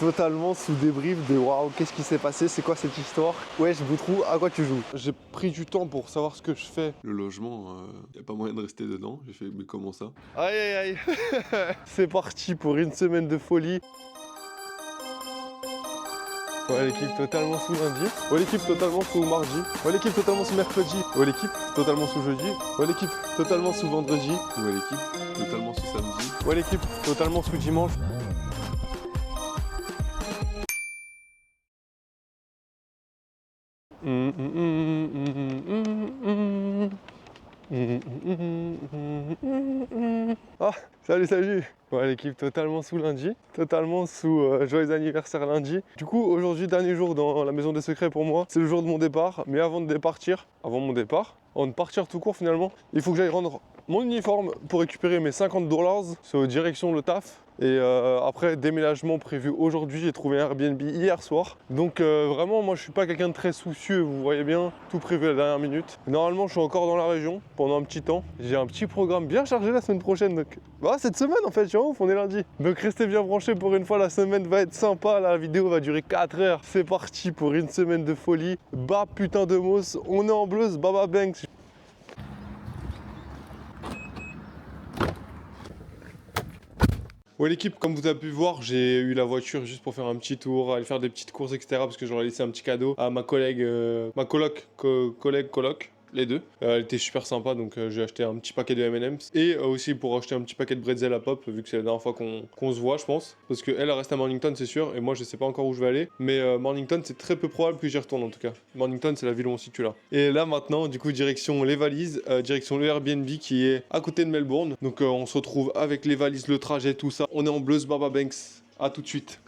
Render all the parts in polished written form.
totalement sous débrief de waouh, qu'est-ce qui s'est passé, c'est quoi cette histoire? Wesh, Boutrou, à quoi tu joues? J'ai pris du temps pour savoir ce que je fais. Le logement, y a pas moyen de rester dedans. J'ai fait, mais comment ça? Aïe aïe aïe. C'est parti pour une semaine de folie. Ouais, l'équipe totalement sous lundi. Ouais, l'équipe totalement sous mardi. Ouais, l'équipe totalement sous mercredi. Ouais, l'équipe totalement sous jeudi. Ouais, l'équipe totalement sous vendredi. Ouais, l'équipe, totalement sous samedi. Ouais, l'équipe totalement sous dimanche. Ah, salut. Ouais, l'équipe totalement sous lundi, totalement sous joyeux anniversaire lundi. Du coup, aujourd'hui, dernier jour dans la maison des secrets pour moi. C'est le jour de mon départ, mais avant de partir tout court finalement, il faut que j'aille rendre mon uniforme pour récupérer mes $50. C'est direction le taf. Et après, déménagement prévu aujourd'hui, j'ai trouvé un Airbnb hier soir. Donc vraiment, moi je suis pas quelqu'un de très soucieux, vous voyez bien, tout prévu à la dernière minute. Normalement, je suis encore dans la région pendant un petit temps. J'ai un petit programme bien chargé la semaine prochaine. Donc, bah, cette semaine en fait, je suis en ouf, on est lundi. Donc restez bien branchés pour une fois, la semaine va être sympa. La vidéo va durer 4 heures. C'est parti pour une semaine de folie. Bah putain de Moss, on est en Bleus, Baba Banks. Ouais l'équipe, comme vous avez pu voir, j'ai eu la voiture juste pour faire un petit tour, aller faire des petites courses, etc. Parce que j'aurais laissé un petit cadeau à ma collègue, ma coloc, les deux. Elle était super sympa, donc j'ai acheté un petit paquet de M&M's. Et aussi pour acheter un petit paquet de bretzel à Pop, vu que c'est la dernière fois qu'on se voit, je pense. Parce qu'elle reste à Mornington, c'est sûr, et moi je sais pas encore où je vais aller. Mais Mornington, c'est très peu probable que j'y retourne en tout cas. Mornington, c'est la ville où on se situe là. Et là maintenant, du coup, direction les valises, direction le Airbnb qui est à côté de Melbourne. Donc on se retrouve avec les valises, le trajet, tout ça. On est en Bleus Baba Banks. À tout de suite.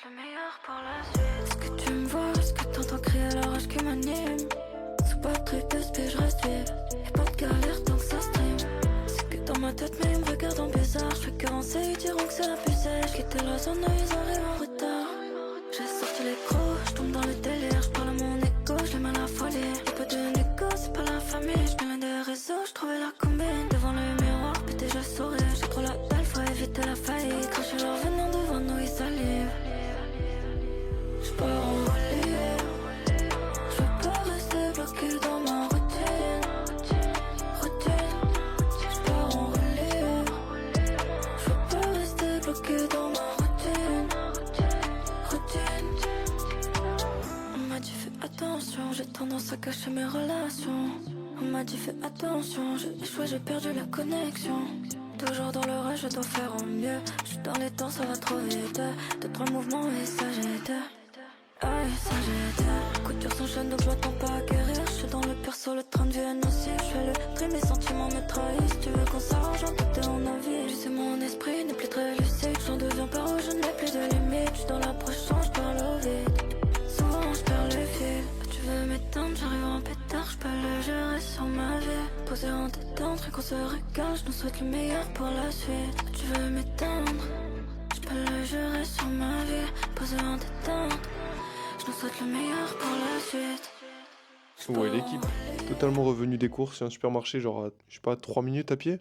Le meilleur pour la suite. Est-ce que tu me vois, est-ce que t'entends crier la rage qui m'anime? Sous pas de trip de spé, je reste vive. Y'a pas de galère tant que ça stream. C'est que dans ma tête, mais ils me regardent en bizarre. Je fais qu'avancer, ils diront que c'est la plus sèche. Quitter la zone, ils arrivent en retard. J'ai sorti les crocs, je tombe dans le délire. Je parle à mon écho, je l'aime à la folie. Y'a pas de négo, c'est pas la famille. Je viens des réseaux, je trouvais la combine. Devant le miroir, pété, je souris. J'ai trop la dalle, faut éviter la faillite. Cracher leur venin devant nous, ils salivent. J'pars en relief. J'veux pas rester bloqué dans ma routine. J'pars en relief. J'veux pas rester bloqué dans ma routine. On m'a dit fais attention, j'ai tendance à cacher mes relations. On m'a dit fais attention, j'ai échoué, j'ai perdu la connexion. Toujours dans le rêve, je dois faire au mieux. J'suis dans les temps, ça va trop vite. 2-3 mouvements et ça j'étais. Aïe, ça j'étais. Couture s'enchaîne donc je m'attends pas à guérir. Je suis dans le perso, le train de vie aussi. Je fais le tri, mes sentiments me trahissent. Si tu veux qu'on s'arrange, en tout est en avis. Tu sais mon esprit n'est plus très lucide. J'en deviens paro, je n'ai plus de limites. Je suis dans l'approche, je parle au vide. Souvent je perds le fil. Tu veux m'éteindre, j'arrive en pétard. Je peux le gérer sur ma vie. Poser en détente, rien qu'on se régale. Je nous souhaite le meilleur pour la suite. Tu veux m'éteindre, je peux le gérer sur ma vie. Poser en détente. Je nous souhaite le meilleur pour la suite. Ouais, l'équipe totalement revenue des courses. C'est un supermarché, genre, je sais pas, 3 minutes à pied.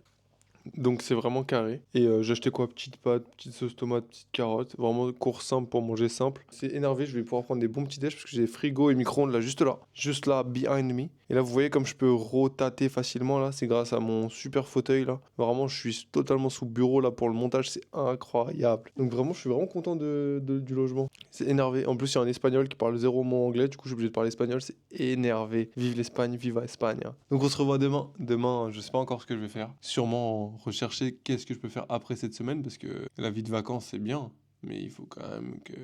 Donc c'est vraiment carré. Et j'ai acheté quoi? Petite pâte, petite sauce tomate, petite carotte. Vraiment course simple pour manger simple. C'est énervé, je vais pouvoir prendre des bons petits déj parce que j'ai frigo et micro-ondes là, juste là. Juste là, behind me. Et là, vous voyez comme je peux rotater facilement là. C'est grâce à mon super fauteuil là. Vraiment, je suis totalement sous bureau là pour le montage. C'est incroyable. Donc vraiment, je suis vraiment content du logement. C'est énervé. En plus, il y a un espagnol qui parle 0 mot anglais. Du coup, je suis obligé de parler espagnol. C'est énervé. Vive l'Espagne, viva Espagne. Donc on se revoit demain. Demain, je sais pas encore ce que je vais faire. Sûrement rechercher qu'est-ce que je peux faire après cette semaine parce que la vie de vacances c'est bien mais il faut quand même que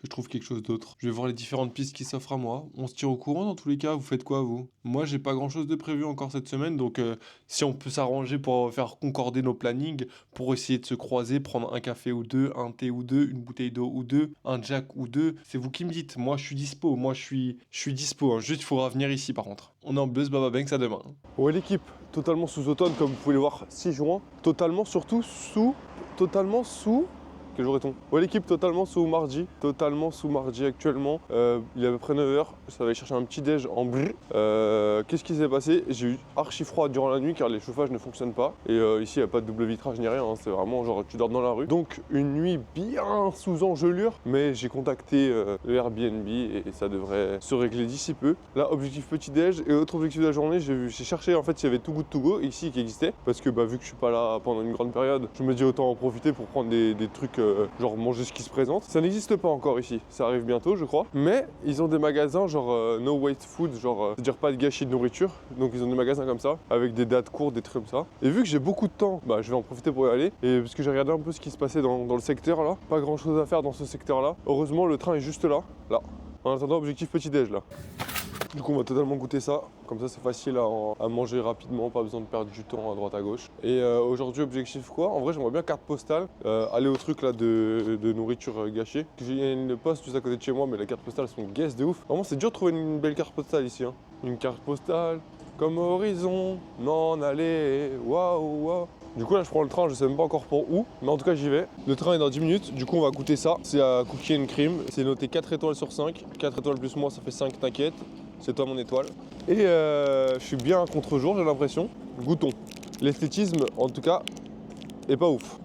je trouve quelque chose d'autre. Je vais voir les différentes pistes qui s'offrent à moi. On se tient au courant dans tous les cas. Vous faites quoi vous? Moi j'ai pas grand chose de prévu encore cette semaine donc si on peut s'arranger pour faire concorder nos plannings pour essayer de se croiser, prendre un café ou deux, un thé ou deux, une bouteille d'eau ou deux, un jack ou deux, c'est vous qui me dites. Moi je suis dispo, je suis dispo hein. Juste il faudra venir ici par contre. On est en Bleus Baba Banks à demain. Ouais l'équipe, totalement sous automne comme vous pouvez le voir 6 juin, totalement sous Quel jour est-on? Ouais, l'équipe totalement sous mardi. Totalement sous mardi actuellement. Il est à peu près 9h. Ça va aller chercher un petit déj en brr. Qu'est-ce qui s'est passé? J'ai eu archi froid durant la nuit car les chauffages ne fonctionnent pas. Et ici, il n'y a pas de double vitrage ni rien. Hein. C'est vraiment genre tu dors dans la rue. Donc, une nuit bien sous engelure. Mais j'ai contacté le Airbnb et ça devrait se régler d'ici peu. Là, objectif petit déj. Et autre objectif de la journée, j'ai cherché en fait s'il y avait Too Good To Go ici qui existait. Parce que vu que je suis pas là pendant une grande période, je me dis autant en profiter pour prendre des trucs genre manger ce qui se présente. Ça n'existe pas encore ici. Ça arrive bientôt, je crois. Mais ils ont des magasins genre no waste food, genre c'est-à-dire pas de gâchis de nourriture. Donc ils ont des magasins comme ça, avec des dates courtes, des trucs comme ça. Et vu que j'ai beaucoup de temps, je vais en profiter pour y aller. Et parce que j'ai regardé un peu ce qui se passait dans le secteur là. Pas grand chose à faire dans ce secteur là. Heureusement, le train est juste là. Là. En attendant, objectif petit déj là. Du coup, on va totalement goûter ça. Comme ça, c'est facile à manger rapidement, pas besoin de perdre du temps à droite à gauche. Et aujourd'hui, objectif quoi? En vrai, j'aimerais bien carte postale, aller au truc là de nourriture gâchée. J'ai une poste juste à côté de chez moi, mais les cartes postales sont guess de ouf. Vraiment, c'est dur de trouver une belle carte postale ici. Hein. Une carte postale comme horizon, non allez, waouh, waouh. Du coup là je prends le train, je sais même pas encore pour où, mais en tout cas j'y vais. Le train est dans 10 minutes, du coup on va goûter ça. C'est à Cookie and Cream, c'est noté 4 étoiles sur 5. 4 étoiles plus moi ça fait 5, t'inquiète. C'est toi mon étoile. Et je suis bien à contre-jour j'ai l'impression. Goûtons. L'esthétisme en tout cas est pas ouf.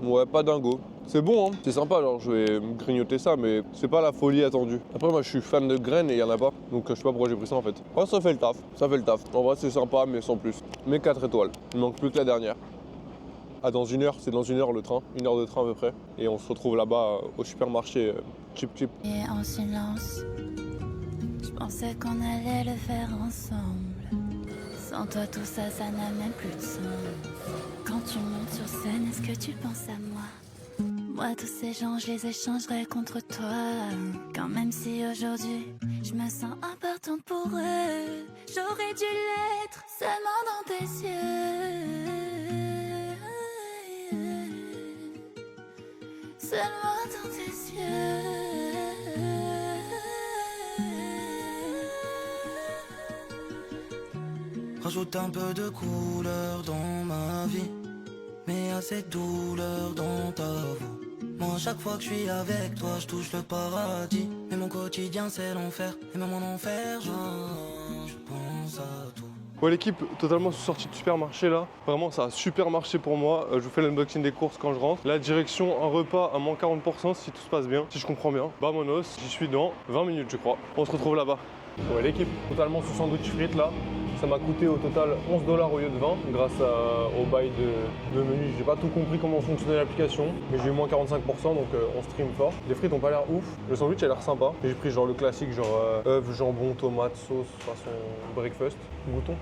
Ouais, pas dingo. C'est bon, hein, c'est sympa, genre je vais me grignoter ça, mais c'est pas la folie attendue. Après, moi je suis fan de graines et il y en a pas, donc je sais pas pourquoi j'ai pris ça en fait. Ouais, ça fait le taf, ça fait le taf. En vrai, c'est sympa, mais sans plus. Mais 4 étoiles, il manque plus que la dernière. Ah, dans 1 heure, c'est dans 1 heure le train, 1 heure de train à peu près. Et on se retrouve là-bas au supermarché Chip Chip. Et en silence, je pensais qu'on allait le faire ensemble. Sans toi, tout ça, ça n'a même plus de sens. Quand tu montes sur scène, est-ce que tu penses à moi? Moi, tous ces gens, je les échangerai contre toi. Quand même si aujourd'hui, je me sens importante pour eux, j'aurais dû l'être seulement dans tes yeux. Seulement dans tes yeux. Rajoute un peu de couleur dans ma vie, mais assez de douleur dans ta voix. Moi, chaque fois que je suis avec toi, je touche le paradis. Mais mon quotidien, c'est l'enfer. Et même en enfer, je pense à toi. Ouais, l'équipe totalement sortie de supermarché là. Vraiment, ça a super marché pour moi. Je vous fais l'unboxing des courses quand je rentre. La direction, un repas à moins 40% si tout se passe bien, si je comprends bien. Vamonos, j'y suis dans 20 minutes, je crois. On se retrouve là-bas. Ouais, l'équipe totalement sous sandwich frites là. Ça m'a coûté au total 11 $ au lieu de 20 grâce au bail de menu. J'ai pas tout compris comment fonctionnait l'application, mais j'ai eu moins 45%, donc on stream fort. Les frites ont pas l'air ouf. Le sandwich a l'air sympa. J'ai pris genre le classique, genre œufs, jambon, tomate, sauce, façon breakfast. Goûtons.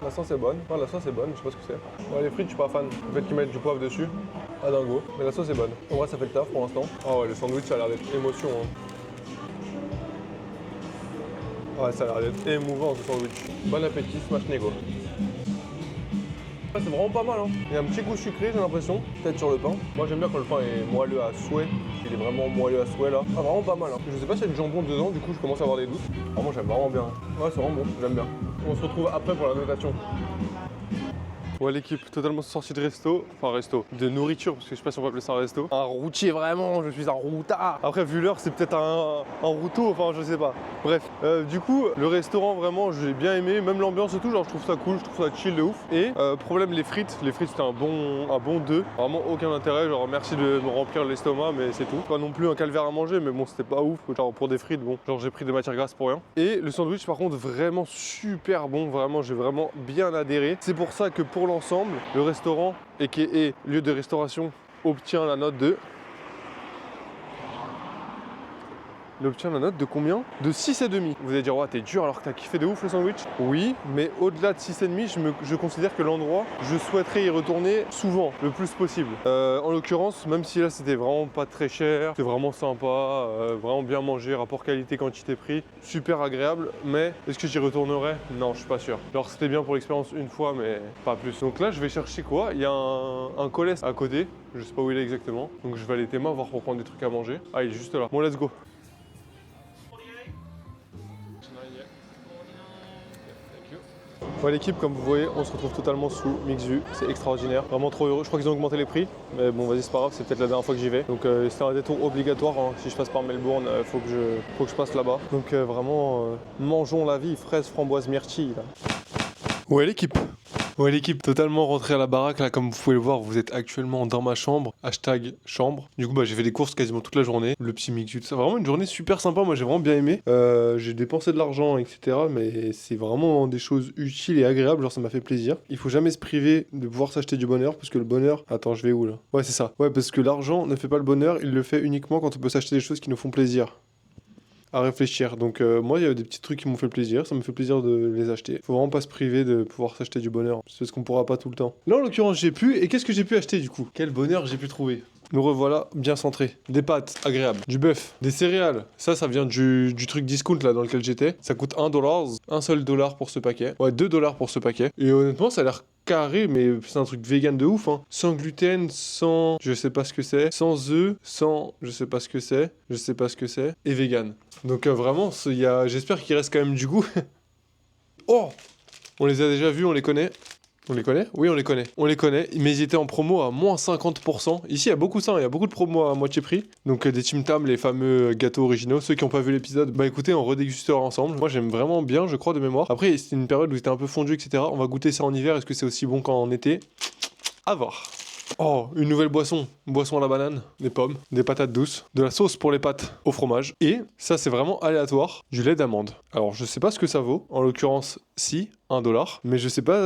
La sauce est bonne. Ouais, la sauce est bonne, je sais pas ce que c'est. Ouais, les frites, je suis pas fan. Le fait qu'ils mettent du poivre dessus, à dingo. Mais la sauce est bonne. En vrai, ça fait le taf pour l'instant. Ah ouais, le sandwich, ça a l'air d'être émotion. Hein. Ouais, ça a l'air d'être émouvant ce sandwich. Bon appétit, smash nego. Ouais, c'est vraiment pas mal, hein. Il y a un petit goût sucré, j'ai l'impression, peut-être sur le pain. Moi, j'aime bien quand le pain est moelleux à souhait. Il est vraiment moelleux à souhait là. Ah, vraiment pas mal, hein. Je sais pas s'il y a du jambon dedans, du coup, je commence à avoir des doutes. Vraiment, j'aime vraiment bien. Ouais, c'est vraiment bon, j'aime bien. On se retrouve après pour la notation. Ouais, l'équipe totalement sortie de resto, enfin resto, de nourriture, parce que je sais pas si on peut appeler ça un resto. Un routier vraiment, je suis un routard. Après, vu l'heure, c'est peut-être un routeau, enfin je sais pas. Bref, du coup, le restaurant vraiment, j'ai bien aimé, même l'ambiance et tout, genre je trouve ça cool, je trouve ça chill de ouf. Et problème, les frites c'était un bon 2, vraiment aucun intérêt, genre merci de me remplir l'estomac, mais c'est tout. Pas non plus un calvaire à manger, mais bon, c'était pas ouf, genre pour des frites, bon, genre j'ai pris des matières grasses pour rien. Et le sandwich, par contre, vraiment super bon, vraiment, j'ai vraiment bien adhéré. C'est pour ça que pour l'ensemble, le restaurant, aka lieu de restauration, obtient la note de... Il obtient la note de combien? De 6,5. Vous allez dire, ouais, t'es dur alors que t'as kiffé de ouf le sandwich. Oui, mais au-delà de 6,5, je considère que l'endroit, je souhaiterais y retourner souvent, le plus possible. En l'occurrence, même si là c'était vraiment pas très cher, c'était vraiment sympa, vraiment bien mangé, rapport qualité-quantité-prix, super agréable, mais est-ce que j'y retournerais? Non, je suis pas sûr. Alors c'était bien pour l'expérience une fois, mais pas plus. Donc là, je vais chercher quoi? Il y a un Colès à côté, je sais pas où il est exactement, donc je vais aller Théma voir pour prendre des trucs à manger. Ah, il est juste là. Bon, let's go. Ouais l'équipe, comme vous voyez, on se retrouve totalement sous Mixu, c'est extraordinaire, vraiment trop heureux. Je crois qu'ils ont augmenté les prix, mais bon vas-y c'est pas grave, c'est peut-être la dernière fois que j'y vais. Donc c'est un détour obligatoire, hein. Si je passe par Melbourne, faut que je passe là-bas. Donc vraiment, mangeons la vie, fraises, framboises, myrtilles là. Ouais l'équipe. Ouais l'équipe, totalement rentré à la baraque là, comme vous pouvez le voir, vous êtes actuellement dans ma chambre, hashtag chambre. Du coup bah j'ai fait des courses quasiment toute la journée, le petit Mixu, tout ça, vraiment une journée super sympa, moi j'ai vraiment bien aimé. J'ai dépensé de l'argent etc, mais c'est vraiment des choses utiles et agréables, genre ça m'a fait plaisir. Il faut jamais se priver de pouvoir s'acheter du bonheur, parce que le bonheur... Attends je vais où là? Ouais c'est ça, ouais parce que l'argent ne fait pas le bonheur, il le fait uniquement quand on peut s'acheter des choses qui nous font plaisir. À réfléchir. Donc moi il y a des petits trucs qui m'ont fait plaisir, ça me fait plaisir de les acheter. Faut vraiment pas se priver de pouvoir s'acheter du bonheur, c'est ce qu'on pourra pas tout le temps. Là en l'occurrence j'ai pu, et qu'est-ce que j'ai pu acheter du coup? Quel bonheur j'ai pu trouver? Nous revoilà bien centrés. Des pâtes, agréables. Du bœuf. Des céréales. Ça vient du truc discount là dans lequel j'étais. Ça coûte $1. Un seul dollar pour ce paquet. Ouais, $2 pour ce paquet. Et honnêtement, ça a l'air carré, mais c'est un truc vegan de ouf, hein. Sans gluten, sans... je sais pas ce que c'est. Sans œufs, sans... je sais pas ce que c'est. Je sais pas ce que c'est. Et vegan. Donc vraiment, j'espère qu'il reste quand même du goût. Oh! On les a déjà vus, on les connaît. On les connaît? Oui, on les connaît. On les connaît, mais ils étaient en promo à moins 50%. Ici, il y a beaucoup ça, il y a beaucoup de promos à moitié prix. Donc des Tim Tam, les fameux gâteaux originaux. Ceux qui n'ont pas vu l'épisode, bah écoutez, on redégustera ensemble. Moi, j'aime vraiment bien, je crois, de mémoire. Après, c'était une période où c'était un peu fondu, etc. On va goûter ça en hiver. Est-ce que c'est aussi bon qu'en été? À voir. Oh, une nouvelle boisson. Boisson à la banane, des pommes, des patates douces, de la sauce pour les pâtes au fromage. Et ça, c'est vraiment aléatoire, du lait d'amande. Alors, je sais pas ce que ça vaut. En l'occurrence, si, $1. Mais je sais pas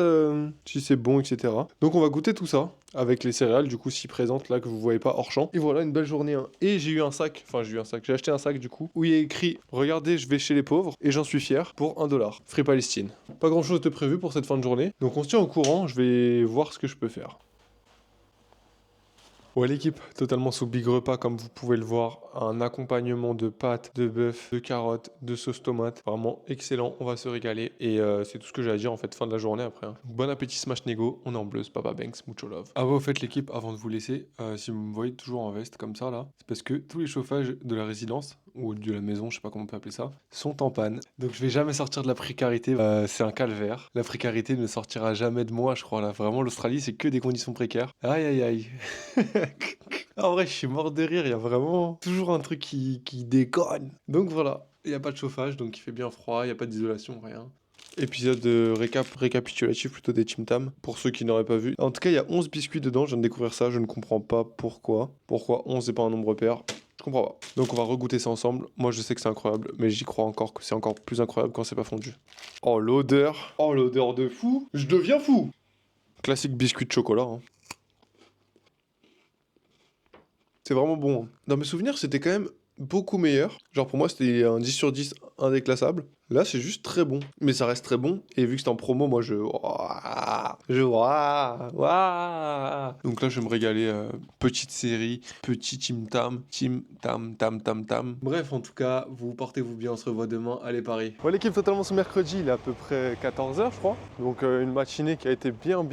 si c'est bon, etc. Donc, on va goûter tout ça avec les céréales, du coup, si présentes là que vous voyez pas hors champ. Et voilà, une belle journée. Hein. Et j'ai eu un sac, j'ai acheté un sac du coup, où il y a écrit « Regardez, je vais chez les pauvres et j'en suis fier pour $1. Free Palestine ». Pas grand chose de prévu pour cette fin de journée. Donc, on se tient au courant, je vais voir ce que je peux faire. Ouais l'équipe, totalement sous Big Repas comme vous pouvez le voir, un accompagnement de pâtes, de bœuf, de carottes, de sauce tomate, vraiment excellent, on va se régaler et c'est tout ce que j'ai à dire en fait, fin de la journée après. Hein. Bon appétit Smash Nego, on est en bleu, Papa Banks, mucho love. Ah ouais au fait l'équipe, avant de vous laisser, si vous me voyez toujours en veste comme ça là, c'est parce que tous les chauffages de la résidence, ou de la maison, je sais pas comment on peut appeler ça, sont en panne. Donc je vais jamais sortir de la précarité, c'est un calvaire. La précarité ne sortira jamais de moi, je crois là. Vraiment l'Australie c'est que des conditions précaires. Aïe aïe aïe. En vrai je suis mort de rire, il y a vraiment toujours un truc qui déconne. Donc voilà, il n'y a pas de chauffage, donc il fait bien froid, il n'y a pas d'isolation, rien. Épisode récapitulatif plutôt des Tim Tam, pour ceux qui n'auraient pas vu. En tout cas il y a 11 biscuits dedans, je viens de découvrir ça, je ne comprends pas pourquoi. Pourquoi 11 et pas un nombre pair? Je comprends pas. Donc on va regoûter ça ensemble. Moi je sais que c'est incroyable, mais j'y crois encore que c'est encore plus incroyable quand c'est pas fondu. Oh l'odeur. Oh l'odeur de fou. Je deviens fou. Classique biscuit de chocolat. Hein. C'est vraiment bon. Hein. Dans mes souvenirs c'était quand même beaucoup meilleur. Genre pour moi c'était un 10 sur 10 indéclassable. Là c'est juste très bon. Mais ça reste très bon. Et vu que c'est en promo, moi donc là je vais me régaler. Petite série, petit Tim Tam. Bref en tout cas, vous portez-vous bien, on se revoit demain. Allez Paris. Ouais l'équipe totalement ce mercredi, il est à peu près 14h je crois. Donc une matinée qui a été bien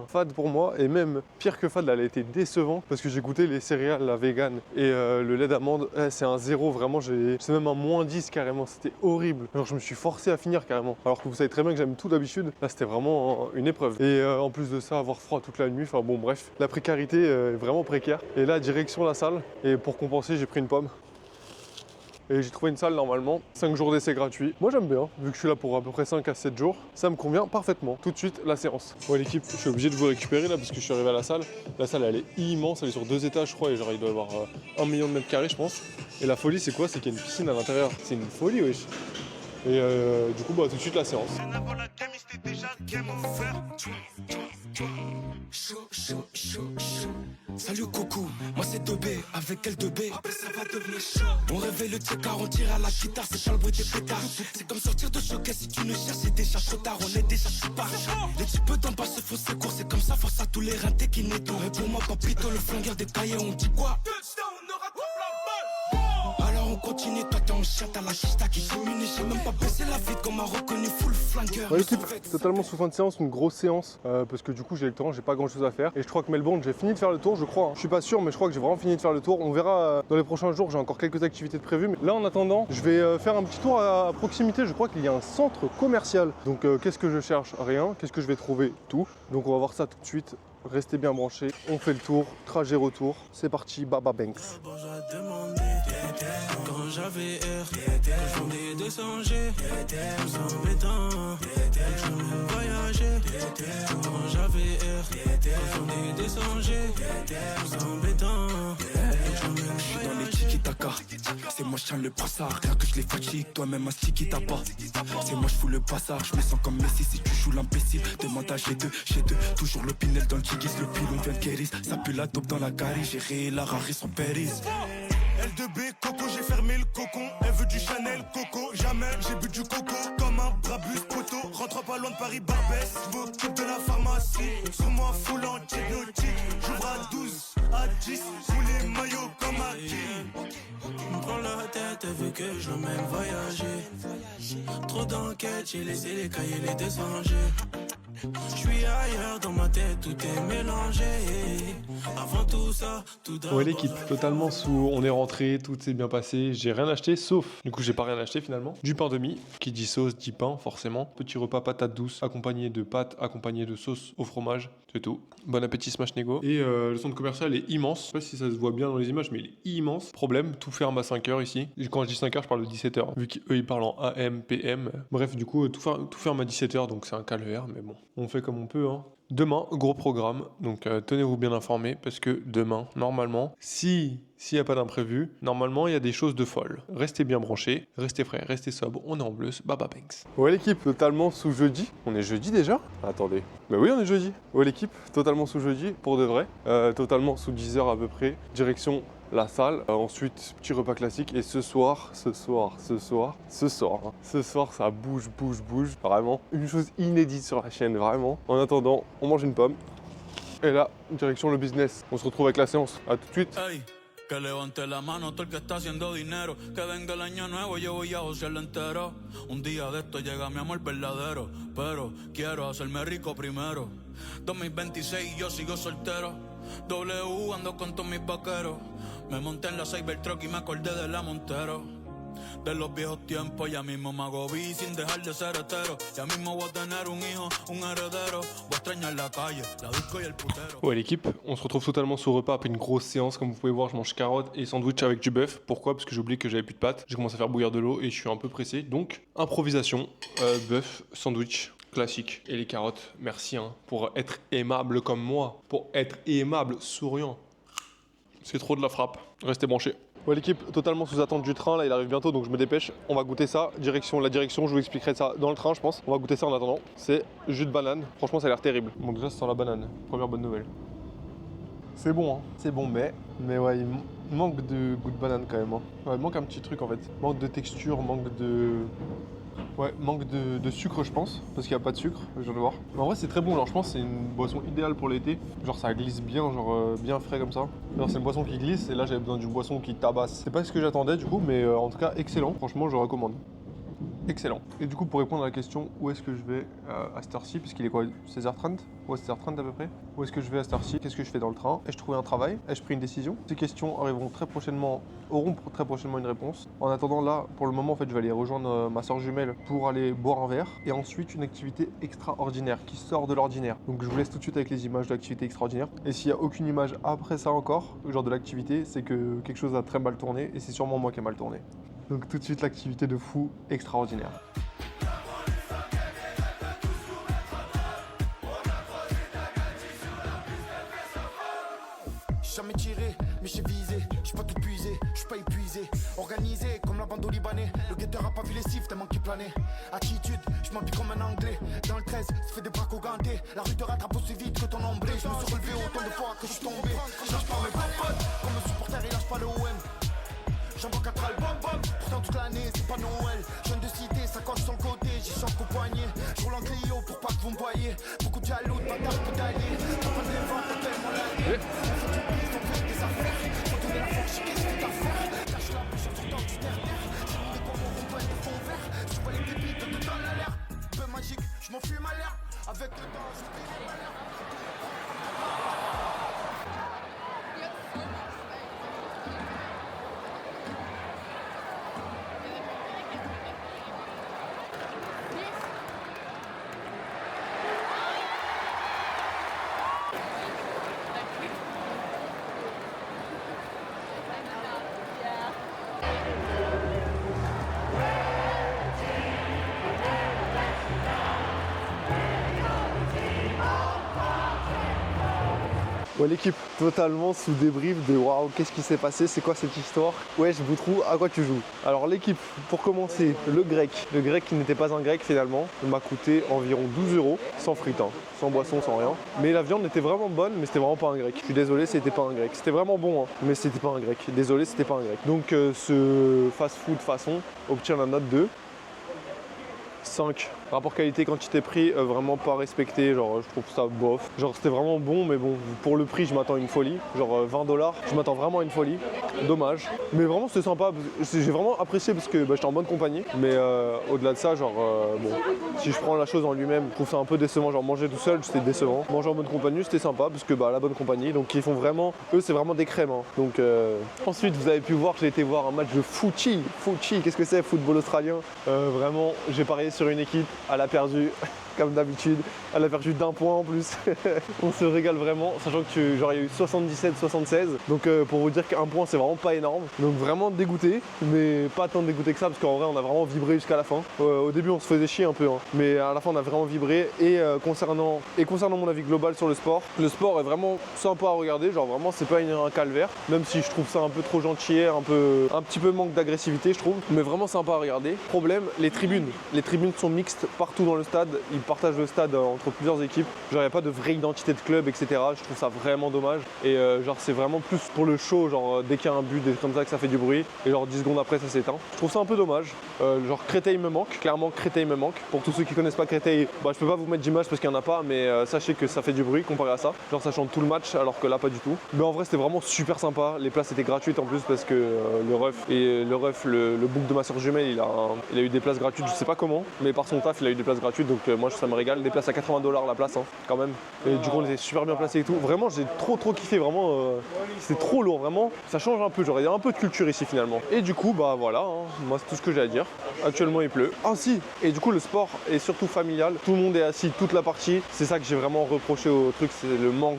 fade pour moi. Et même pire que fade, elle a été décevante. Parce que j'ai goûté les céréales, la vegan et le lait d'amande. C'est un 0 vraiment, c'est même un moins 10 carrément. C'était horrible. Genre je me suis forcé à finir carrément. Alors que vous savez très bien que j'aime tout d'habitude. Là c'était vraiment une épreuve. Et en plus de ça, avoir froid toute la nuit. Enfin bon bref, la précarité est vraiment précaire. Et là direction la salle. Et pour compenser j'ai pris une pomme. Et j'ai trouvé une salle normalement, 5 jours d'essai gratuit. Moi j'aime bien, vu que je suis là pour à peu près 5 à 7 jours, ça me convient parfaitement. Tout de suite la séance. Ouais l'équipe, je suis obligé de vous récupérer là parce que je suis arrivé à la salle. La salle elle est immense, elle est sur 2 étages je crois et genre il doit y avoir 1 million de mètres carrés je pense. Et la folie c'est quoi? C'est qu'il y a une piscine à l'intérieur. C'est une folie wesh. Et du coup bah tout de suite la séance. Salut coucou, moi c'est 2B, avec L2B, après ça va devenir chaud. On réveille le ticard, on tire à la guitare, c'est pas le bruit des pétards. C'est comme sortir de choquet, si tu ne cherches, c'est déjà trop tard, on est déjà super. Les types d'en bas se font ses cours, c'est comme ça, force à tous les ratés qui nettoient. Et pour moi, papito, le flingueur des cahiers, on dit quoi? Alors on on continue, toi t'es en chat, t'as la chista qui chemine. J'ai même pas baissé la vie qu'on m'a reconnu full flingueur. Ouais, l'équipe, totalement sous fin de séance, une grosse séance parce que du coup j'ai le temps, j'ai pas grand chose à faire et je crois que Melbourne j'ai fini de faire le tour, je crois. Je suis pas sûr mais je crois que j'ai vraiment fini de faire le tour. On verra dans les prochains jours, j'ai encore quelques activités de prévues. Mais là en attendant, je vais faire un petit tour à proximité. Je crois qu'il y a un centre commercial. Donc qu'est-ce que je cherche? Rien. Qu'est-ce que je vais trouver? Tout. Donc on va voir ça tout de suite. Restez bien branchés. On fait le tour, trajet retour. C'est parti, Baba Banks. Quand j'avais R, quand j'en ai descendé, sans embêtant, je voyageais. Quand j'avais R, quand j'en ai descendé, sans embêtant, je suis dans les tiki-taka. C'est moi je tiens le brassard, rien que je les fatigue, toi-même un sticky t'as pas. C'est moi je fous le bazar, je me sens comme Messi si tu joues l'imbécile. Demande à G2, toujours le Pinel dans le Chigis, le pilon vient de Kéris. Ça pue la dope dans la gare, j'ai rayé la Rari sans Péris. L2B, Coco, j'ai fermé le cocon. Elle veut du Chanel, Coco, jamais j'ai bu du coco. Comme un Brabus, poteau, rentre pas loin de Paris, Barbès. Je m'occupe de la pharmacie, sur moi full antibiotique. J'ouvre à 12, à 10, sous les maillots comme à qui. Me prend la tête, elle veut que je l'emmène voyager. Trop d'enquêtes, j'ai laissé les cahiers, les désangés. Je suis ailleurs, dans ma tête, tout est mélangé. Avant tout ça, tout d'abord. Ouais l'équipe, totalement sous, on est rentré, tout s'est bien passé, j'ai rien acheté sauf, du coup j'ai pas rien acheté finalement, du pain demi, qui dit sauce dit pain forcément, petit repas patate douce, accompagné de pâtes, accompagné de sauce au fromage, c'est tout. Bon appétit smash négo. Et le centre commercial est immense, je sais pas si ça se voit bien dans les images mais il est immense. Problème, tout ferme à 5h ici, et quand je dis 5h je parle de 17h, vu qu'eux ils parlent en AM, PM, bref du coup tout ferme à 17h donc c'est un calvaire mais bon, on fait comme on peut hein. Demain, gros programme, donc tenez-vous bien informés parce que demain, normalement, s'il n'y a pas d'imprévu, normalement il y a des choses de folles. Restez bien branchés, restez frais, restez sobres, on est en bleu, Baba Banks. Ouais l'équipe, totalement sous jeudi. On est jeudi déjà? Attendez. Bah oui on est jeudi. Ouais l'équipe, totalement sous jeudi, pour de vrai. Totalement sous 10h à peu près. Direction la salle, ensuite petit repas classique et ce soir ça bouge, vraiment une chose inédite sur la chaîne, vraiment. En attendant, on mange une pomme et là, direction le business. On se retrouve avec la séance, à tout de suite. Hey. Que levante la mano todo el que está haciendo dinero. Que venga el año nuevo, yo voy a josearlo entero. Un día de esto llega mi amor verdadero. Pero quiero hacerme rico primero. 2026 y yo sigo soltero. W ando con todos mis vaqueros. Me monté en la Cybertruck y me acordé de la Montero. De los viejos tiempos, ya mismo me hago bi sin dejar de ser hetero. Ya mismo voy a tener un hijo, un heredero. Voy a extrañar la calle, la disco y el putero. Ouais l'équipe, on se retrouve totalement sous repas après une grosse séance. Comme vous pouvez voir, je mange carottes et sandwich avec du bœuf. Pourquoi? Parce que j'ai oublié que j'avais plus de pâtes. J'ai commencé à faire bouillir de l'eau et je suis un peu pressé. Donc, improvisation, bœuf, sandwich, classique. Et les carottes, merci hein, pour être aimable comme moi. Pour être aimable, souriant. C'est trop de la frappe. Restez branchés. Ouais l'équipe, totalement sous attente du train, là il arrive bientôt donc je me dépêche. On va goûter ça, la direction, je vous expliquerai ça dans le train je pense. On va goûter ça en attendant, c'est jus de banane, franchement ça a l'air terrible. Bon déjà ça sent la banane, première bonne nouvelle. C'est bon hein, c'est bon mais ouais il manque de goût de banane quand même hein. Ouais, il manque un petit truc en fait, manque de texture, manque de sucre je pense, parce qu'il n'y a pas de sucre, je viens de voir. Mais en vrai c'est très bon, genre je pense que c'est une boisson idéale pour l'été. Genre ça glisse bien, genre bien frais comme ça. Alors c'est une boisson qui glisse et là j'avais besoin d'une boisson qui tabasse. C'est pas ce que j'attendais du coup, mais en tout cas excellent, franchement je recommande. Excellent. Et du coup pour répondre à la question où est-ce que je vais à cette heure-ci, puisqu'il est quoi 16h30? Ouais 16h30 à peu près. Où est-ce que je vais à cette heure-ci? Qu'est-ce que je fais dans le train? Ai-je trouvé un travail? Ai-je pris une décision? Ces questions auront très prochainement une réponse. En attendant là, pour le moment en fait je vais aller rejoindre ma soeur jumelle pour aller boire un verre. Et ensuite une activité extraordinaire qui sort de l'ordinaire. Donc je vous laisse tout de suite avec les images de l'activité extraordinaire. Et s'il n'y a aucune image après ça encore, genre de l'activité, c'est que quelque chose a très mal tourné et c'est sûrement moi qui ai mal tourné. Donc tout de suite l'activité de fou extraordinaire. Jamais tiré, mais j'ai visé, j'suis pas tout puisé, j'suis pas épuisé, organisé comme la bande au Libanais. Le guetteur a pas vu les siffles tellement qu'il planait. Attitude, j'm'habille comme un anglais. Dans le 13, ça fait des braques au ganté. La rue te rattrape aussi vite que ton ombré. Je me suis relevé autant de fois que j'suis tombé. Lâche pas mes potes, comme un supporter il lâche pas le OM. J'envoie 4 albums, pourtant toute l'année c'est pas Noël. Jeune de cité, ça coche sur le côté, j'y chante qu'au poignet. J'roule en Clio pour pas que vous me voyez. Beaucoup de jaloux, de bâtards pédaliers. T'as pas des ventes, t'as tellement l'année. On fait du bise, on fait des affaires. Faut donner la force, qu'est-ce que t'as fait? Lâche la bouche, en sortant du terre. Ouais l'équipe, totalement sous débrief de waouh, qu'est-ce qui s'est passé, c'est quoi cette histoire? Wesh Boutrou, à quoi tu joues? Alors l'équipe, pour commencer, le grec qui n'était pas un grec finalement, m'a coûté environ 12 €, sans frites, hein, sans boisson, sans rien. Mais la viande était vraiment bonne, mais c'était vraiment pas un grec. Je suis désolé, c'était pas un grec. C'était vraiment bon, hein, mais c'était pas un grec. Désolé, c'était pas un grec. Donc ce fast-food façon obtient la note de 5. Rapport qualité-quantité-prix, vraiment pas respecté, genre je trouve ça bof. Genre c'était vraiment bon, mais bon, pour le prix je m'attends à une folie. Genre 20 $, je m'attends vraiment à une folie. Dommage. Mais vraiment c'était sympa, j'ai vraiment apprécié parce que j'étais en bonne compagnie. Mais au-delà de ça, genre bon, si je prends la chose en lui-même, je trouve ça un peu décevant. Genre manger tout seul, c'était décevant. Manger en bonne compagnie, c'était sympa parce que la bonne compagnie, donc ils font vraiment, eux c'est vraiment des crèmes. Hein. Donc ensuite vous avez pu voir, j'ai été voir un match de Footy. Footy, qu'est-ce que c'est? Football australien. Vraiment, j'ai parié sur une équipe. Elle a perdu, comme d'habitude. Elle a perdu d'1 point en plus. On se régale vraiment, sachant que genre il y a eu 77-76. Donc pour vous dire qu'un point c'est vraiment pas énorme. Donc vraiment dégoûté, mais pas tant dégoûté que ça parce qu'en vrai on a vraiment vibré jusqu'à la fin. Au début on se faisait chier un peu, hein, mais à la fin on a vraiment vibré. Et concernant mon avis global sur le sport est vraiment sympa à regarder. Genre vraiment c'est pas un calvaire, même si je trouve ça un peu trop gentil, un petit peu manque d'agressivité je trouve, mais vraiment sympa à regarder. Problème, les tribunes sont mixtes partout dans le stade. Ils partagent le stade entre plusieurs équipes. Genre il n'y a pas de vraie identité de club, etc. Je trouve ça vraiment dommage. Et genre c'est vraiment plus pour le show, genre dès qu'il y a un but, des trucs comme ça que ça fait du bruit. Et genre 10 secondes après ça s'éteint. Je trouve ça un peu dommage. Genre Créteil me manque, clairement Créteil me manque. Pour tous ceux qui connaissent pas Créteil, je peux pas vous mettre d'image parce qu'il n'y en a pas, mais sachez que ça fait du bruit comparé à ça. Genre ça chante tout le match alors que là pas du tout. Mais en vrai c'était vraiment super sympa. Les places étaient gratuites en plus parce que le book de ma soeur jumelle, il a eu des places gratuites, je sais pas comment, mais par son taf il a eu des places gratuites, donc moi ça me régale. Des places à 80 $ la place, hein, quand même. Et du coup on était super bien placés et tout. Vraiment j'ai trop kiffé, vraiment c'est trop lourd, vraiment. Ça change un peu, genre il y a un peu de culture ici finalement. Et du coup voilà, hein, moi c'est tout ce que j'ai à dire. Actuellement il pleut. Ah si. Et du coup le sport est surtout familial. Tout le monde est assis toute la partie. C'est ça que j'ai vraiment reproché au truc, c'est le manque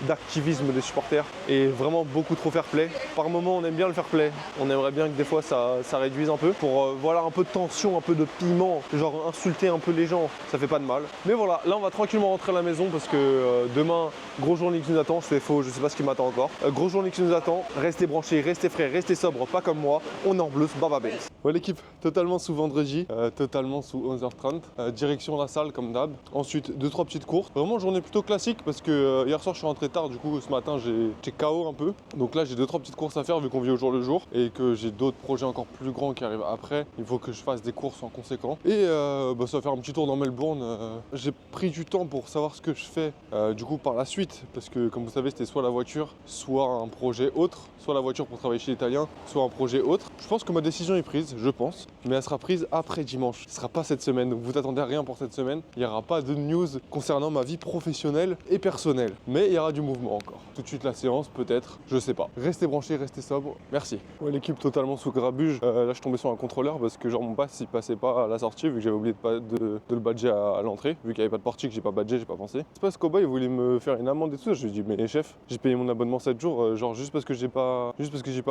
d'activisme des supporters. Et vraiment beaucoup trop fair play. Par moment on aime bien le fair play. On aimerait bien que des fois ça réduise un peu. Pour voilà un peu de tension, un peu de piment. Genre insulter un peu les gens, ça fait pas de mal. Mais voilà, là on va tranquillement rentrer à la maison parce que demain, gros journée qui nous attend. C'est faux, je sais pas ce qui m'attend encore. Gros journée qui nous attend. Restez branchés, restez frais, restez sobres, pas comme moi. On est en bleu, Baba Benz. Ouais l'équipe, totalement sous vendredi, totalement sous 11h30. Direction la salle comme d'hab. Ensuite 2-3 petites courses. Vraiment journée plutôt classique parce que hier soir je suis rentré tard, du coup ce matin j'ai KO un peu. Donc là j'ai 2-3 petites courses à faire vu qu'on vit au jour le jour et que j'ai d'autres projets encore plus grands qui arrivent après. Il faut que je fasse des courses en conséquent. Et ça va faire un petit tour dans Melbourne. J'ai pris du temps pour savoir ce que je fais du coup par la suite parce que comme vous savez c'était soit la voiture, soit un projet autre, soit la voiture pour travailler chez l'Italien, soit un projet autre. Je pense que ma décision est prise, je pense, mais elle sera prise après dimanche. Ce sera pas cette semaine, donc vous attendez à rien pour cette semaine. Il n'y aura pas de news concernant ma vie professionnelle et personnelle, mais il y aura du mouvement encore. Tout de suite la séance peut-être, je sais pas. Restez branchés, restez sobres, merci. Ouais, l'équipe totalement sous grabuge. Là je suis tombé sur un contrôleur parce que genre mon pass il passait pas à la sortie vu que j'avais oublié de le badger à l'entrée, vu qu'il n'y avait pas de portique, j'ai pas badgé, j'ai pas pensé. C'est parce que Cowboy il voulait me faire une amende et tout ça. Je lui ai dit mais chef, j'ai payé mon abonnement 7 jours, genre juste parce que j'ai pas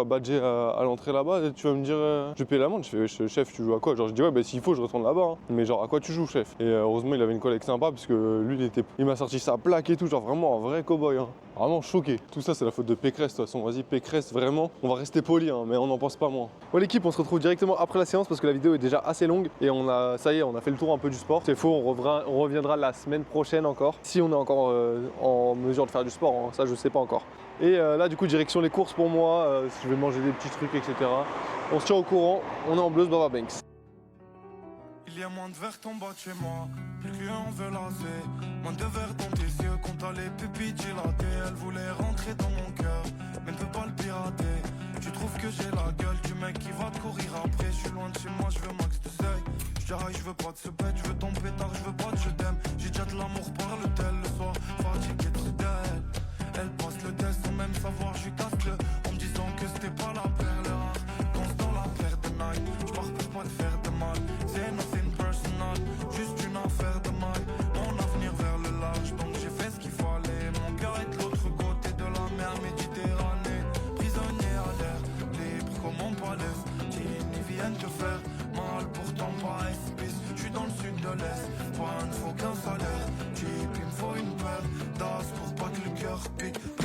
badgé à l'entrée là-bas, tu vas me dire je paye l'amende. Je fais chef tu joues à quoi? Genre je dis ouais bah s'il faut je retourne là-bas, hein. Mais genre à quoi tu joues chef? Et heureusement il avait une collègue sympa parce que lui il m'a sorti sa plaque et tout, genre vraiment un vrai cowboy, hein. Vraiment choqué. Tout ça c'est la faute de Pécresse de toute façon. Vas-y Pécresse, vraiment, on va rester poli, hein, mais on n'en pense pas moins. Ouais l'équipe, on se retrouve directement après la séance parce que la vidéo est déjà assez longue et ça y est, on a fait le tour un peu du sport. C'est faux, on reviendra la semaine prochaine encore, si on est encore en mesure de faire du sport, hein, ça je sais pas encore. Et là du coup direction les courses pour moi, je vais manger des petits trucs etc. On se tient au courant, on est en Blues Baba Banks. Il y a moins de verre en bas de chez moi, plus que on veut lasser. Moins de verre dans tes yeux quand t'as les pupilles dilatées. Elle voulait rentrer dans mon cœur, mais ne peut pas le pirater. Tu trouves que j'ai la gueule du mec qui va te courir après. Je suis loin de chez moi, je veux max de seille. Je veux pas de ce bête, je veux ton pétard, je veux pas de je t'aime. J'ai déjà de l'amour par le tel le soir, fatigué de d'elle. Elle passe le test sans même savoir, je casse le en me disant que c'était pas la perle rare. Danse dans la paire de night, je pars pour pas te faire de mal. C'est nothing personal, juste une affaire de mal. Mon avenir vers le large, donc j'ai fait ce qu'il fallait. Mon cœur est de l'autre côté de la mer Méditerranée. Prisonnier à l'air, libre comme mon palais. Ils viennent te faire mal, pourtant pas espèce. Je suis dans le sud de l'Est, pas un faux qu'un salaire. Cheap, il me faut une paire d'as pour pas que le cœur pique.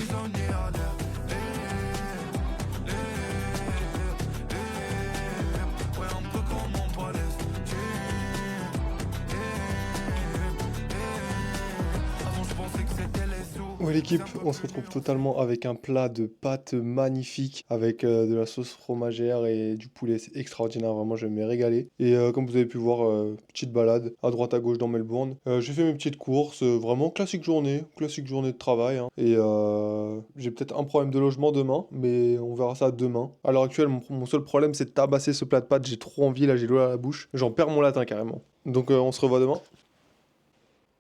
Ouais l'équipe, on se retrouve totalement avec un plat de pâtes magnifique avec de la sauce fromagère et du poulet, c'est extraordinaire, vraiment je m'ai régalé. Et comme vous avez pu voir, petite balade à droite à gauche dans Melbourne. J'ai fait mes petites courses, vraiment classique journée de travail, hein. Et j'ai peut-être un problème de logement demain, mais on verra ça demain. À l'heure actuelle, mon seul problème c'est de tabasser ce plat de pâtes, j'ai trop envie, là j'ai l'eau à la bouche, j'en perds mon latin carrément. Donc on se revoit demain.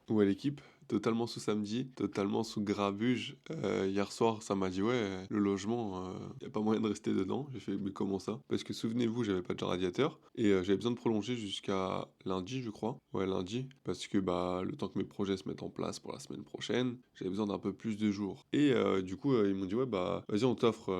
Ouais, l'équipe, totalement sous samedi, totalement sous grabuge. Hier soir, ça m'a dit, ouais, le logement, y a pas moyen de rester dedans. J'ai fait, mais comment ça? Parce que souvenez-vous, j'avais pas de radiateur et j'avais besoin de prolonger jusqu'à lundi, je crois. Ouais, lundi. Parce que bah, le temps que mes projets se mettent en place pour la semaine prochaine, j'avais besoin d'un peu plus de jours. Et du coup, ils m'ont dit, ouais, bah, vas-y, on t'offre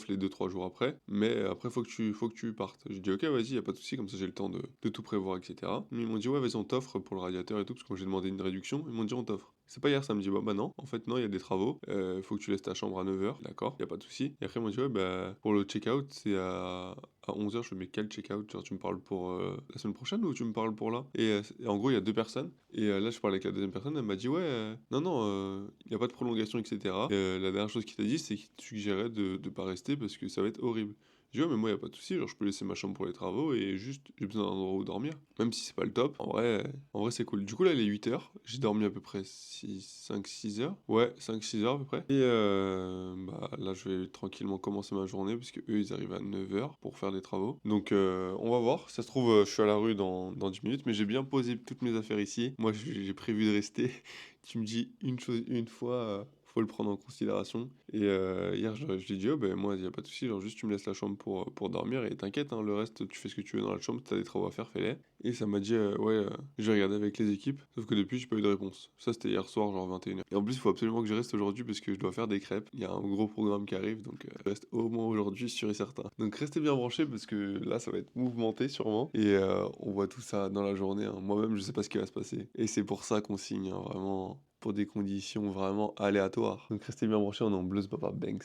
les 2-3 jours après, mais après faut que tu partes. J'ai dit ok vas-y, y a pas de souci, comme ça j'ai le temps de tout prévoir, etc. Mais ils m'ont dit ouais vas-y on t'offre pour le radiateur et tout, parce que moi j'ai demandé une réduction, ils m'ont dit on t'offre. C'est pas hier samedi, bah non, en fait non, il y a des travaux, faut que tu laisses ta chambre à 9h, d'accord, y a pas de souci. Et après ils m'ont dit ouais bah pour le check-out c'est à 11h, je fais mais quel check-out? Genre tu me parles pour la semaine prochaine ou tu me parles pour là? Et en gros il y a 2 personnes, et là je parlais avec la deuxième personne, elle m'a dit ouais non, il y a pas de prolongation, etc. La dernière chose qu'il t'a dit c'est qu'il te suggérait de pas rester parce que ça va être horrible. J'ai dit ouais mais moi y a pas de souci, genre je peux laisser ma chambre pour les travaux et juste j'ai besoin d'un endroit où dormir. Même si c'est pas le top, en vrai c'est cool. Du coup là il est 8h, j'ai dormi à peu près 5-6 heures. Ouais, 5-6 heures à peu près. Et bah là je vais tranquillement commencer ma journée parce que eux ils arrivent à 9h pour faire des travaux. Donc on va voir, ça se trouve je suis à la rue dans 10 minutes, mais j'ai bien posé toutes mes affaires ici. Moi j'ai prévu de rester. Tu me dis une chose une fois, faut le prendre en considération. Et hier, je lui ai dit, oh, ben moi, il n'y a pas de souci, genre juste tu me laisses la chambre pour dormir et t'inquiète, hein, le reste, tu fais ce que tu veux dans la chambre, t'as des travaux à faire, fais-les. Et ça m'a dit, ouais, je vais regarder avec les équipes, sauf que depuis, j'ai pas eu de réponse. Ça, c'était hier soir, genre 21h. Et en plus, il faut absolument que je reste aujourd'hui parce que je dois faire des crêpes. Il y a un gros programme qui arrive, donc je reste au moins aujourd'hui, sûr et certain. Donc restez bien branchés parce que là, ça va être mouvementé sûrement. Et on voit tout ça dans la journée, hein. Moi-même, je sais pas ce qui va se passer. Et c'est pour ça qu'on signe, hein, vraiment, pour des conditions vraiment aléatoires. Donc restez bien branchés, on est en Blues Baba Banks.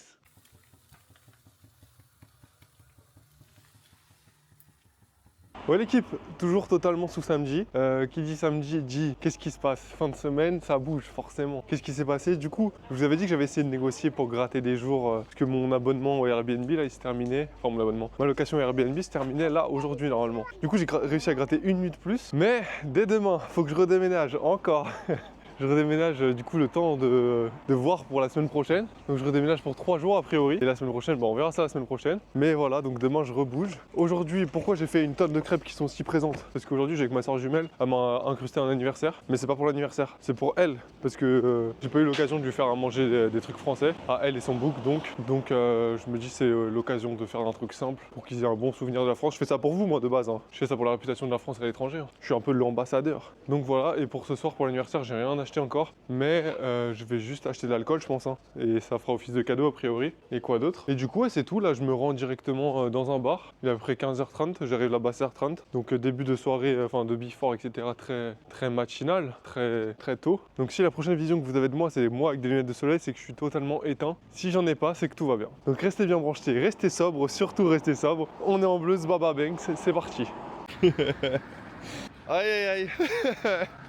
Ouais l'équipe, toujours totalement sous samedi. Qui dit samedi dit qu'est-ce qui se passe? Fin de semaine, ça bouge forcément. Qu'est-ce qui s'est passé? Du coup, je vous avais dit que j'avais essayé de négocier pour gratter des jours parce que mon abonnement au Airbnb là il se terminait. Enfin mon abonnement. Ma location Airbnb se terminait là aujourd'hui normalement. Du coup j'ai réussi à gratter une nuit de plus. Mais dès demain, faut que je redéménage encore. Je redéménage du coup le temps de voir pour la semaine prochaine. Donc je redéménage pour 3 jours a priori. Et la semaine prochaine, bon, on verra ça la semaine prochaine. Mais voilà, donc demain je rebouge. Aujourd'hui, pourquoi j'ai fait une tonne de crêpes qui sont si présentes? Parce qu'aujourd'hui, j'ai avec ma soeur jumelle, elle m'a incrusté un anniversaire. Mais c'est pas pour l'anniversaire, c'est pour elle. Parce que j'ai pas eu l'occasion de lui faire à manger des trucs français. À elle et son bouc donc. Donc je me dis c'est l'occasion de faire un truc simple pour qu'ils aient un bon souvenir de la France. Je fais ça pour vous moi de base, hein. Je fais ça pour la réputation de la France à l'étranger, hein. Je suis un peu l'ambassadeur. Donc voilà, et pour ce soir, pour l'anniversaire, j'ai rien acheté encore, mais je vais juste acheter de l'alcool je pense, hein, et ça fera office de cadeau a priori. Et quoi d'autre? Et du coup ouais, c'est tout, là je me rends directement dans un bar, il est à peu près 15h30, j'arrive là-bas à 16h30, donc début de soirée, enfin de before etc, très matinal, très tôt. Donc si la prochaine vision que vous avez de moi c'est moi avec des lunettes de soleil, c'est que je suis totalement éteint. Si j'en ai pas, c'est que tout va bien. Donc restez bien branchés, restez sobre, surtout restez sobre. On est en Blues Baba Banks, c'est parti. Aïe aïe aïe.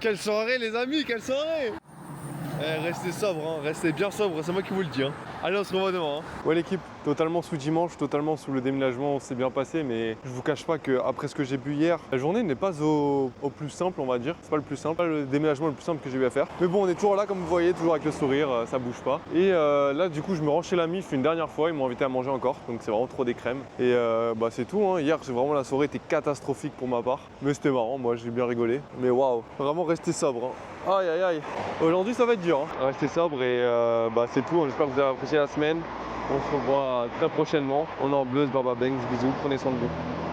Quelle soirée les amis, quelle soirée. Restez sobre, hein, restez bien sobre, c'est moi qui vous le dis, hein. Allez, on se revoit demain, hein. Ouais l'équipe, totalement sous dimanche, totalement sous le déménagement, on s'est bien passé, mais je vous cache pas qu'après ce que j'ai bu hier, la journée n'est pas au plus simple on va dire. C'est pas le plus simple, pas le déménagement le plus simple que j'ai eu à faire. Mais bon, on est toujours là comme vous voyez, toujours avec le sourire, ça bouge pas. Et là du coup je me rends chez la MIF une dernière fois, ils m'ont invité à manger encore, donc c'est vraiment trop des crèmes. Et bah c'est tout, hein. Hier vraiment la soirée était catastrophique pour ma part, mais c'était marrant, moi j'ai bien rigolé. Mais waouh, vraiment restez sobre, hein. Aïe aïe aïe. Aujourd'hui ça va être dur, hein. Restez sobre et bah c'est tout, j'espère que vous avez apprécié la semaine. On se revoit très prochainement. On est en Blues Baba Banks, bisous, prenez soin de vous.